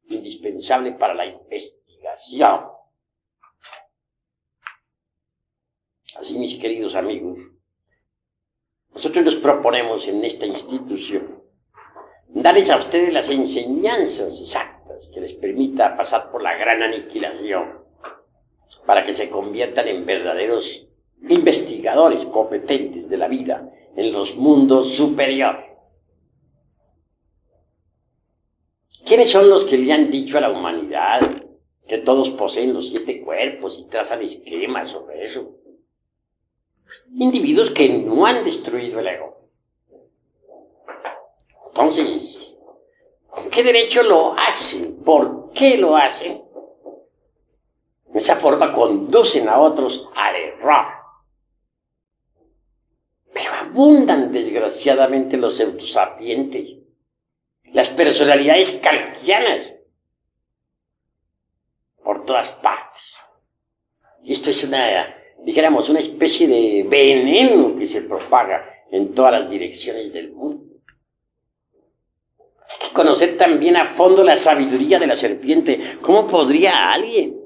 indispensable para la investigación. Así, mis queridos amigos, nosotros nos proponemos en esta institución darles a ustedes las enseñanzas exactas que les permita pasar por la gran aniquilación para que se conviertan en verdaderos investigadores competentes de la vida en los mundos superiores. ¿Quiénes son los que le han dicho a la humanidad que todos poseen los 7 cuerpos y trazan esquemas sobre eso? Individuos que no han destruido el ego. Entonces, ¿con qué derecho lo hacen? ¿Por qué lo hacen? De esa forma conducen a otros al error. Pero abundan desgraciadamente los pseudosapientes, las personalidades kalkianas, por todas partes. Y esto es dijéramos, una especie de veneno que se propaga en todas las direcciones del mundo. Hay que conocer también a fondo la sabiduría de la serpiente. ¿Cómo podría alguien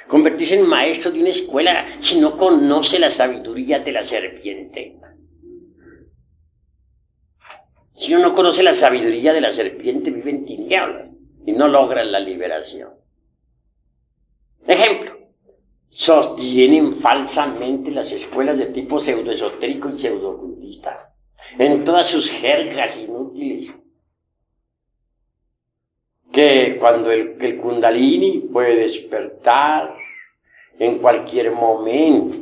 convertirse en maestro de una escuela si no conoce la sabiduría de la serpiente? Si uno no conoce la sabiduría de la serpiente, vive en tinieblas y no logra la liberación. Ejemplo. Sostienen falsamente las escuelas de tipo pseudoesotérico y pseudoocultista en todas sus jergas inútiles. Que cuando el Kundalini puede despertar en cualquier momento,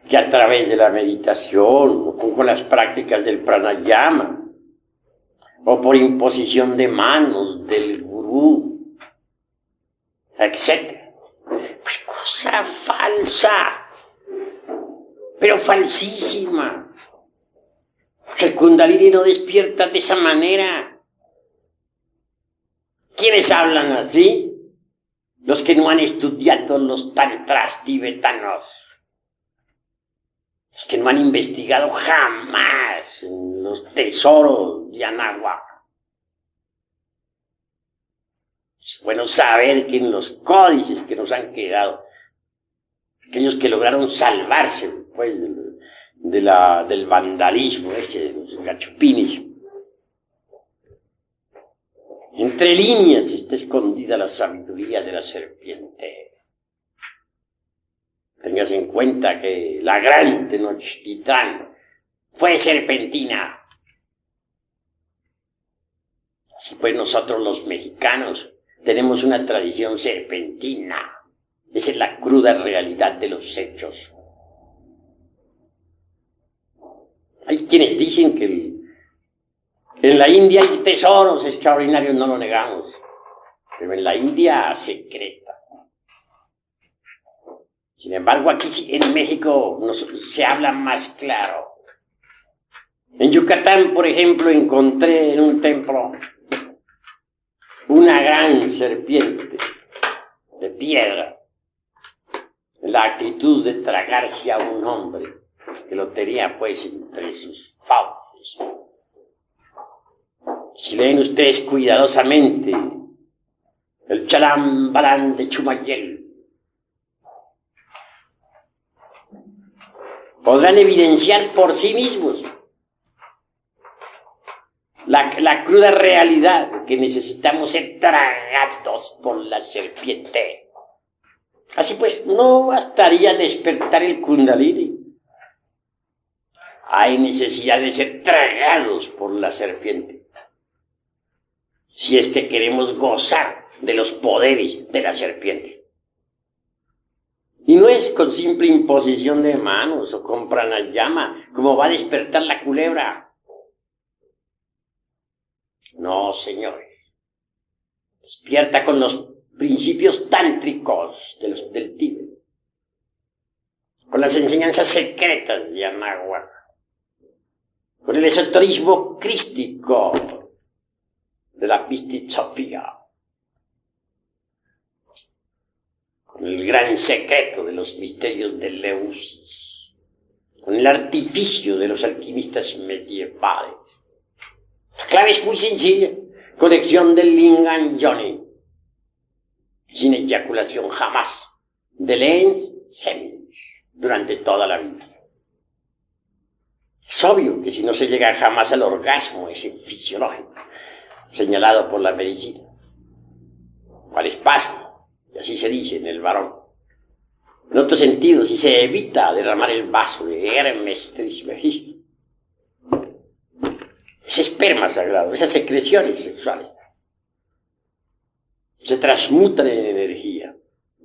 que a través de la meditación o con las prácticas del pranayama o por imposición de manos del gurú, etc. Pues cosa falsa, pero falsísima. Que el Kundalini no despierta de esa manera. ¿Quiénes hablan así? Los que no han estudiado los tantras tibetanos. Los que no han investigado jamás los tesoros de Anahuac. Es bueno saber que en los códices que nos han quedado, aquellos que lograron salvarse pues, del vandalismo ese, de los gachupines, entre líneas está escondida la sabiduría de la serpiente. Tengas en cuenta que la gran Tenochtitlán fue serpentina. Así pues nosotros los mexicanos tenemos una tradición serpentina. Esa es la cruda realidad de los hechos. Hay quienes dicen que en la India hay tesoros extraordinarios, no lo negamos, pero en la India secreta. Sin embargo, aquí en México se habla más claro. En Yucatán, por ejemplo, encontré en un templo una gran serpiente de piedra, en la actitud de tragarse a un hombre que lo tenía pues entre sus fauces. Si leen ustedes cuidadosamente el Chalam Balán de Chumayel, podrán evidenciar por sí mismos la cruda realidad que necesitamos ser tragados por la serpiente. Así pues, no bastaría despertar el Kundalini. Hay necesidad de ser tragados por la serpiente, si es que queremos gozar de los poderes de la serpiente. Y no es con simple imposición de manos o con pranayama como va a despertar la culebra. No, señores. Despierta con los principios tántricos del Tíbet, con las enseñanzas secretas de Anahuac, con el esoterismo crístico de la Pistisofía, con el gran secreto de los misterios de Eleusis, con el artificio de los alquimistas medievales. La clave es muy sencilla: conexión del Lingam Yoni, sin eyaculación jamás, del ens semen, durante toda la vida. Es obvio que si no se llega jamás al orgasmo ese fisiológico, señalado por la medicina, o al espasmo, y así se dice en el varón. En otro sentido, si se evita derramar el vaso de Hermes Trismegisto, ese esperma sagrado, esas secreciones sexuales, se transmutan en energía.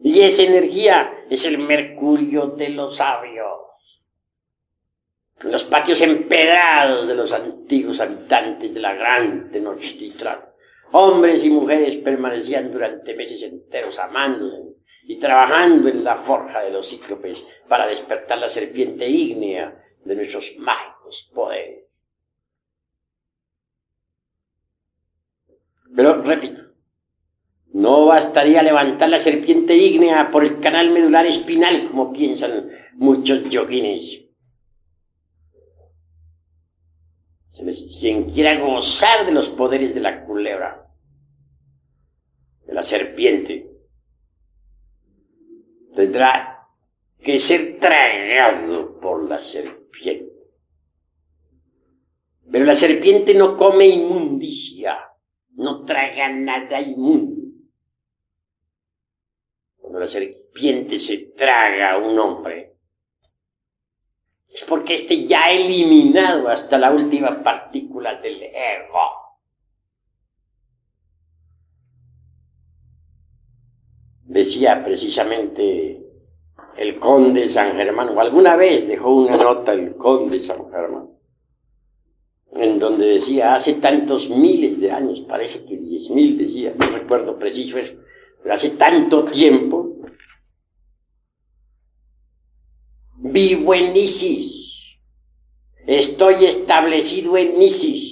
Y esa energía es el mercurio de los sabios. En los patios empedrados de los antiguos habitantes de la gran Tenochtitlan, hombres y mujeres permanecían durante meses enteros amándose y trabajando en la forja de los cíclopes para despertar la serpiente ígnea de nuestros mágicos poderes. Pero, repito, no bastaría levantar la serpiente ígnea por el canal medular espinal, como piensan muchos yoguines. Quien quiera gozar de los poderes de la culebra, de la serpiente, tendrá que ser tragado por la serpiente. Pero la serpiente no come inmundicia, no traga nada inmundo. Cuando la serpiente se traga a un hombre, es porque éste ya ha eliminado hasta la última partícula del ego. Decía precisamente el conde San Germán, o alguna vez dejó una nota el conde San Germán, en donde decía, hace tantos miles de años, parece que 10.000 decía, no recuerdo preciso eso, pero hace tanto tiempo, vivo en Isis, estoy establecido en Isis,